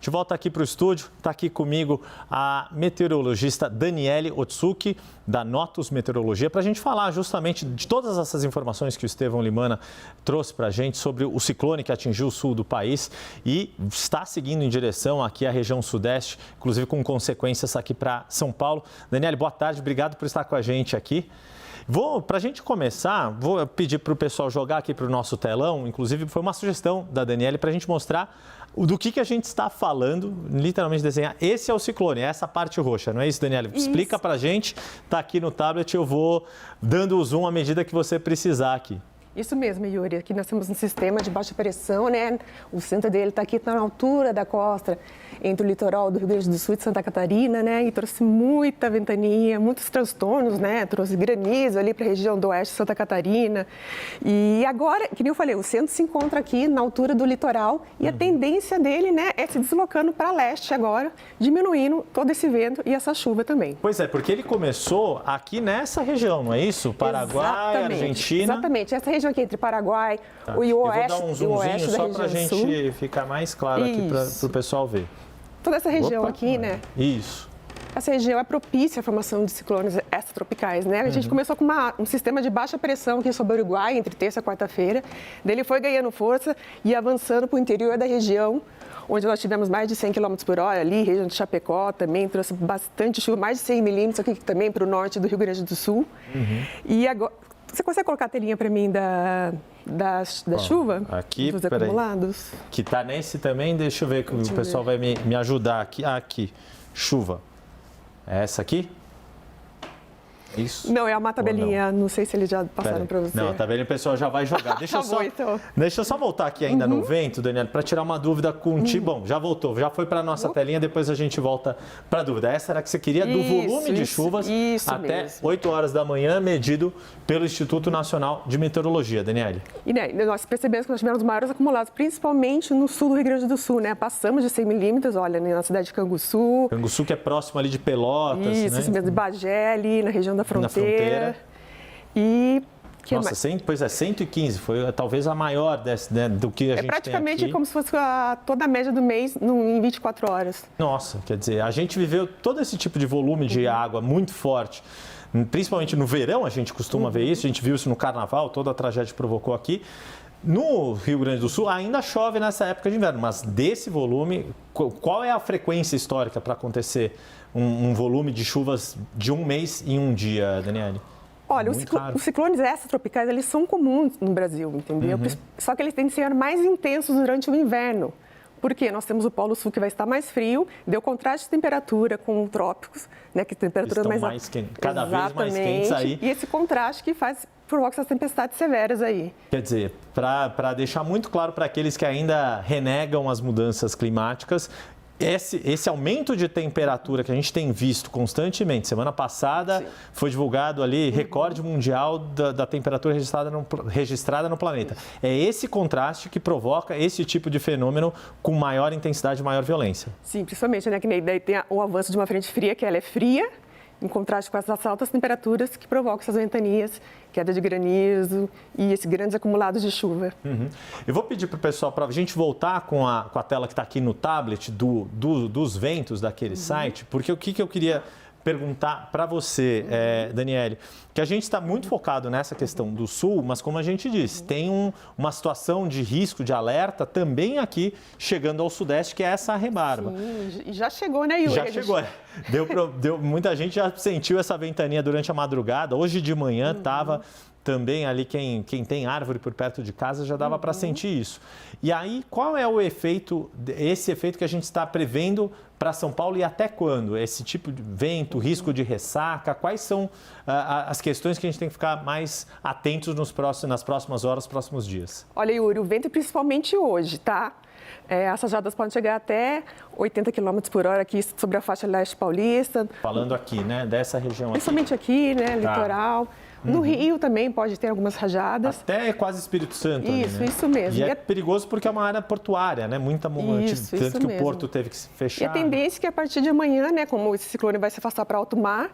De volta aqui para o estúdio, está aqui comigo a meteorologista Daniele Otsuki, da Notus Meteorologia, para a gente falar justamente de todas essas informações que o Estevão Limana trouxe para a gente sobre o ciclone que atingiu o sul do país e está seguindo em direção aqui à região sudeste, inclusive com consequências aqui para São Paulo. Daniele, boa tarde, obrigado por estar com a gente aqui. Para a gente começar, vou pedir para o pessoal jogar aqui para o nosso telão, inclusive foi uma sugestão da Daniele para a gente mostrar do que a gente está falando, literalmente desenhar. Esse é o ciclone, essa parte roxa, não é isso, Daniele? Explica para a gente, está aqui no tablet, eu vou dando o zoom à medida que você precisar aqui. Isso mesmo, Yuri. Aqui nós temos um sistema de baixa pressão, né? O centro dele está aqui na altura da costa, entre o litoral do Rio Grande do Sul e de Santa Catarina, né? E trouxe muita ventania, muitos transtornos, né? Trouxe granizo ali para a região do oeste de Santa Catarina. E agora, que nem eu falei, o centro se encontra aqui na altura do litoral e a tendência dele, né, é se deslocando para leste agora, diminuindo todo esse vento e essa chuva também. Pois é, porque ele começou aqui nessa região, não é isso? Paraguai, Exatamente, Argentina. Exatamente, essa região aqui entre Paraguai e o oeste, eu vou dar um zoomzinho só para a gente ficar mais claro aqui para o pessoal ver. Toda essa região aqui, né? Isso. Essa região é propícia à formação de ciclones extratropicais, né? A gente começou com um sistema de baixa pressão aqui sobre o Uruguai, entre terça e quarta-feira. Daí ele foi ganhando força e avançando para o interior da região, onde nós tivemos mais de 100 km por hora ali, região de Chapecó também, trouxe bastante chuva, mais de 100 milímetros aqui também para o norte do Rio Grande do Sul. E agora, você consegue colocar a telinha para mim da chuva? Aqui, dos acumulados? Que está nesse também, deixa eu ver que o pessoal vai me ajudar aqui. Aqui, chuva. É essa aqui? Isso? Não, é uma tabelinha, não sei se eles já passaram para você. Não, a tabelinha o pessoal já vai jogar. Deixa eu só voltar aqui ainda no vento, Daniela, para tirar uma dúvida contigo. Bom, já voltou, já foi para a nossa telinha, depois a gente volta para a dúvida. Essa era que você queria do volume de chuvas até 8 horas da manhã, medido pelo Instituto Nacional de Meteorologia, Daniele. E né, nós percebemos que nós tivemos os maiores acumulados, principalmente no sul do Rio Grande do Sul, né? Passamos de 100 milímetros, olha, na cidade de Canguçu. Canguçu, que é próximo ali de Pelotas, né? Isso mesmo, de Bagé, ali na região da fronteira. E nossa, 115, foi talvez a maior do que a gente tem aqui. É praticamente como se fosse toda a média do mês em 24 horas. Nossa, quer dizer, a gente viveu todo esse tipo de volume de água muito forte, principalmente no verão a gente costuma ver isso, a gente viu isso no carnaval, toda a tragédia que provocou aqui. No Rio Grande do Sul ainda chove nessa época de inverno, mas desse volume, qual é a frequência histórica para acontecer um volume de chuvas de um mês em um dia, Daniele? Olha, os ciclones extratropicais, eles são comuns no Brasil, entendeu? Só que eles têm que ser mais intensos durante o inverno. Por quê? Nós temos o Polo Sul que vai estar mais frio, deu contraste de temperatura com trópicos, né? Que temperatura mais quentes, cada vez mais quentes aí. E esse contraste que provoca essas tempestades severas aí. Quer dizer, para deixar muito claro para aqueles que ainda renegam as mudanças climáticas, esse aumento de temperatura que a gente tem visto constantemente, semana passada foi divulgado ali recorde mundial da temperatura registrada no planeta. É esse contraste que provoca esse tipo de fenômeno com maior intensidade e maior violência. Sim, principalmente, né? Que daí tem o avanço de uma frente fria, que ela é fria, em contraste com essas altas temperaturas que provocam essas ventanias, queda de granizo e esses grandes acumulados de chuva. Eu vou pedir para o pessoal, para a gente voltar com a tela que está aqui no tablet dos ventos daquele site, porque o que eu queria perguntar para você, Daniele, que a gente está muito focado nessa questão do sul, mas como a gente disse, tem uma situação de risco, de alerta também aqui chegando ao sudeste, que é essa rebarba. Sim, e já chegou, né, Yuri? Já chegou, muita gente já sentiu essa ventania durante a madrugada, hoje de manhã estava também ali, quem tem árvore por perto de casa já dava para sentir isso. E aí, qual é esse efeito que a gente está prevendo para São Paulo e até quando? Esse tipo de vento, risco de ressaca, quais são as questões que a gente tem que ficar mais atentos nas próximas horas, próximos dias? Olha, Yuri, o vento principalmente hoje, tá? As rajadas podem chegar até 80 km por hora aqui sobre a faixa leste paulista. Falando aqui, né? Dessa região aqui. Principalmente aqui, né? Litoral. No Rio também pode ter algumas rajadas. Até quase Espírito Santo. Isso, ali, né? Isso mesmo. E é perigoso porque é uma área portuária, né? Tanto que o porto teve que se fechar. E a tendência é que a partir de amanhã, né? Como esse ciclone vai se afastar para alto mar,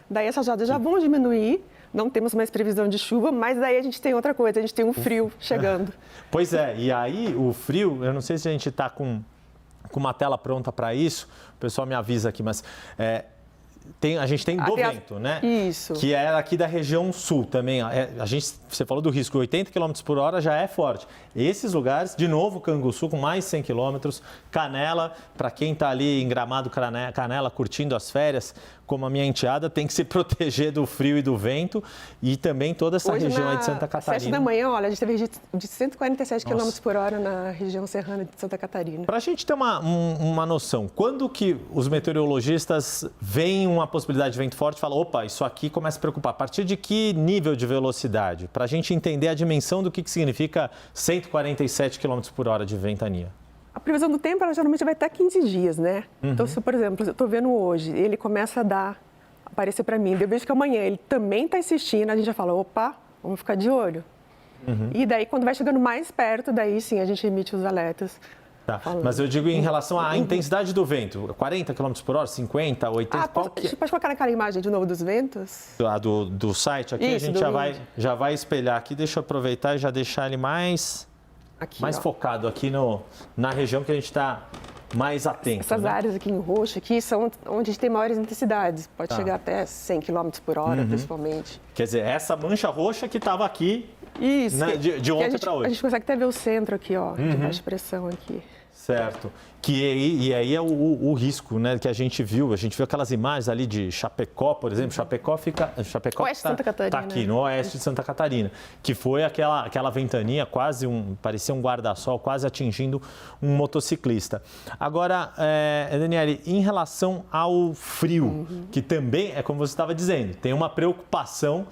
daí essas rajadas já vão diminuir. Não temos mais previsão de chuva, mas daí a gente tem outra coisa, a gente tem um frio chegando. Pois é, e aí o frio, eu não sei se a gente está com com uma tela pronta para isso, o pessoal me avisa aqui, mas a gente tem do vento, né? Isso. Que é aqui da região sul também. Você falou do risco, 80 km por hora já é forte. Esses lugares, de novo, Canguçu com mais 100 km, Canela, para quem está ali em Gramado, Canela, curtindo as férias, como a minha enteada, tem que se proteger do frio e do vento e também toda essa Hoje, região aí de Santa Catarina. 7 da manhã, olha, a gente teve registro de 147 km por hora na região serrana de Santa Catarina. Para a gente ter uma noção, quando que os meteorologistas veem uma possibilidade de vento forte e falam, opa, isso aqui começa a preocupar? A partir de que nível de velocidade? Para a gente entender a dimensão do que significa 147 km por hora de ventania. A previsão do tempo, ela geralmente vai até 15 dias, né? Então, se, por exemplo, eu estou vendo hoje, ele começa a aparecer para mim, eu vejo que amanhã ele também está insistindo, a gente já fala, opa, vamos ficar de olho. E daí, quando vai chegando mais perto, daí sim a gente emite os alertas. Tá. Mas eu digo em relação à intensidade do vento, 40 km por hora, 50, 80, qual que é? Você pode colocar naquela imagem de novo dos ventos? Do site aqui, Isso, a gente já vai espelhar aqui, deixa eu aproveitar e já deixar ele mais focado aqui na região que a gente está mais atento. Essas áreas aqui em roxo aqui são onde a gente tem maiores intensidades, pode chegar até 100 km por hora, principalmente. Quer dizer, essa mancha roxa que estava aqui, isso, né, de ontem para hoje. A gente consegue até ver o centro aqui, ó, de baixa pressão aqui. Certo. E aí é o risco, né, que a gente viu aquelas imagens ali de Chapecó, por exemplo. Chapecó oeste de Santa Catarina, tá aqui no oeste de Santa Catarina, que foi aquela ventania parecia um guarda-sol, quase atingindo um motociclista. Agora, Daniele, em relação ao frio, que também é como você estava dizendo, tem uma preocupação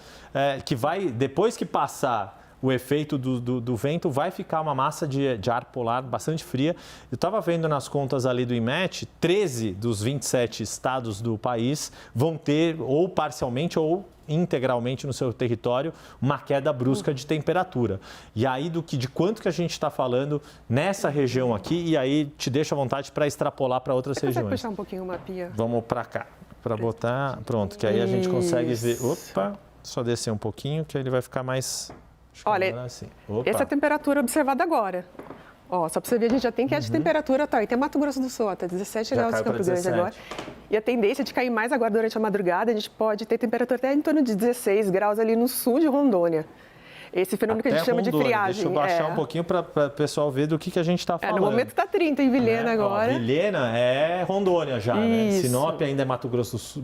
que vai, depois que passar o efeito do vento, vai ficar uma massa de ar polar bastante fria. Eu estava vendo nas contas ali do IMET, 13 dos 27 estados do país vão ter, ou parcialmente ou integralmente no seu território, uma queda brusca de temperatura. E aí, de quanto que a gente está falando nessa região aqui, e aí te deixo à vontade para extrapolar para outras regiões. Você puxar um pouquinho o mapinha? Vamos para cá, para botar, pronto, que aí a gente consegue ver. Opa, só descer um pouquinho, que aí ele vai ficar mais... Olha, assim. Essa é a temperatura observada agora. Ó, só para você ver, a gente já tem queda de temperatura, tá? E tem Mato Grosso do Sul, até 17 graus em Campo Grande agora. E a tendência de cair mais agora durante a madrugada, a gente pode ter temperatura até em torno de 16 graus ali no sul de Rondônia. Esse fenômeno que a gente chama de friagem. Deixa eu baixar um pouquinho para o pessoal ver do que a gente está falando. No momento está 30 em Vilhena agora. Ó, Vilhena é Rondônia já, né? Sinop ainda é Mato Grosso,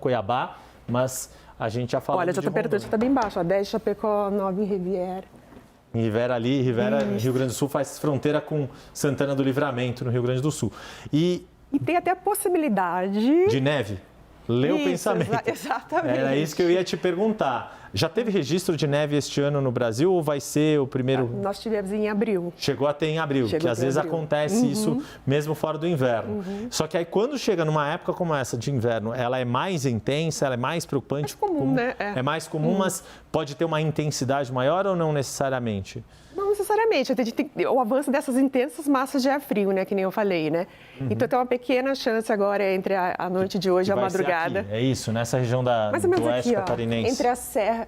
Cuiabá, mas... A gente já falou. Olha, essa temperatura está bem baixa, 10 Chapecó, 9 em Riviera. Riviera, Rio Grande do Sul, faz fronteira com Santana do Livramento, no Rio Grande do Sul. E tem até a possibilidade... De neve? Lê o pensamento. Exatamente. Era isso que eu ia te perguntar. Já teve registro de neve este ano no Brasil ou vai ser o primeiro? Nós tivemos em abril. Chegou a ter em abril, que às vezes acontece isso mesmo fora do inverno. Só que aí quando chega numa época como essa de inverno, ela é mais intensa, ela é mais preocupante. Mais comum, né? É mais comum, mas pode ter uma intensidade maior ou não necessariamente? Não necessariamente. O avanço dessas intensas massas de ar frio, né? Que nem eu falei, né? Então tem uma pequena chance agora entre a noite de hoje e a madrugada. É isso, nessa região do oeste catarinense. Entre a Serra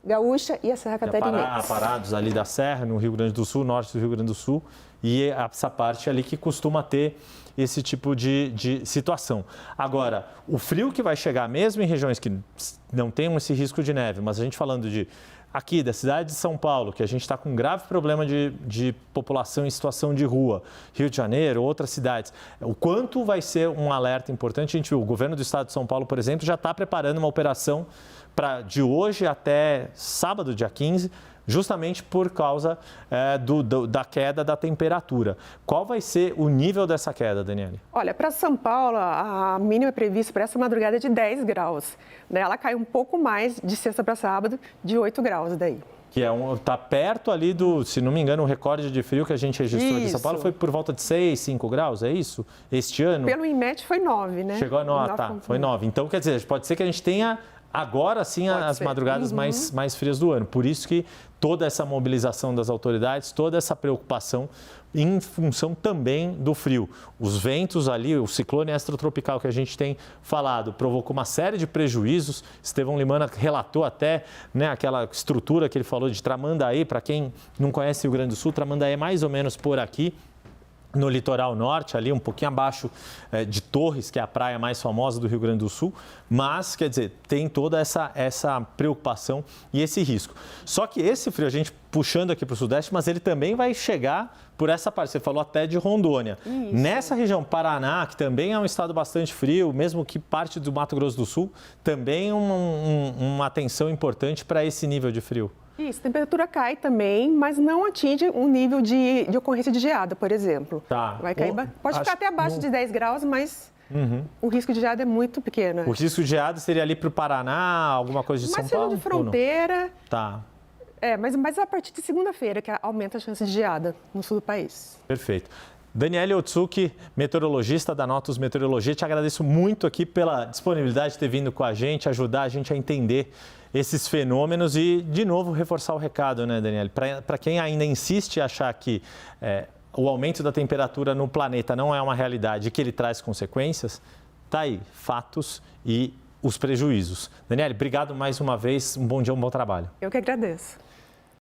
Gaúcha e a Serra Catarinense. Parados ali da Serra, no Rio Grande do Sul, norte do Rio Grande do Sul, e essa parte ali que costuma ter esse tipo de situação. Agora, o frio que vai chegar mesmo em regiões que não tenham esse risco de neve, mas a gente falando aqui da cidade de São Paulo, que a gente está com um grave problema de população em situação de rua, Rio de Janeiro, outras cidades, o quanto vai ser um alerta importante? A gente viu, o governo do estado de São Paulo, por exemplo, já está preparando uma operação de hoje até sábado, dia 15, justamente por causa da queda da temperatura. Qual vai ser o nível dessa queda, Daniele? Olha, para São Paulo, a mínima prevista para essa madrugada é de 10 graus. Ela cai um pouco mais de sexta para sábado, de 8 graus daí. Que está perto ali se não me engano, o recorde de frio que a gente registrou aqui em São Paulo foi por volta de 6, 5 graus, é isso? Este ano? Pelo IMET foi 9, né? Chegou a 9, foi 9. Então, quer dizer, pode ser que a gente tenha agora sim as madrugadas mais frias do ano. Por isso que toda essa mobilização das autoridades, toda essa preocupação em função também do frio. Os ventos ali, o ciclone extratropical que a gente tem falado, provocou uma série de prejuízos. Estevão Limana relatou até aquela estrutura que ele falou de Tramandaí. Para quem não conhece o Rio Grande do Sul, Tramandaí é mais ou menos por aqui. no litoral norte, ali um pouquinho abaixo de Torres, que é a praia mais famosa do Rio Grande do Sul, mas, quer dizer, tem toda essa preocupação e esse risco. Só que esse frio, a gente puxando aqui para o sudeste, mas ele também vai chegar por essa parte, você falou até de Rondônia. Isso. Nessa região, Paraná, que também é um estado bastante frio, mesmo que parte do Mato Grosso do Sul, também uma atenção importante para esse nível de frio. Isso, a temperatura cai também, mas não atinge um nível de ocorrência de geada, por exemplo. Tá. Vai cair, pode ficar até abaixo de 10 graus, mas o risco de geada é muito pequeno. O risco de geada seria ali para o Paraná, alguma coisa de São Paulo? Mais de fronteira. Tá. Mas a partir de segunda-feira que aumenta a chance de geada no sul do país. Perfeito. Daniele Otsuki, meteorologista da Notus Meteorologia, te agradeço muito aqui pela disponibilidade de ter vindo com a gente, ajudar a gente a entender esses fenômenos e, de novo, reforçar o recado, né, Daniele? Para quem ainda insiste em achar que o aumento da temperatura no planeta não é uma realidade e que ele traz consequências, tá aí, fatos e os prejuízos. Daniele, obrigado mais uma vez, um bom dia, um bom trabalho. Eu que agradeço.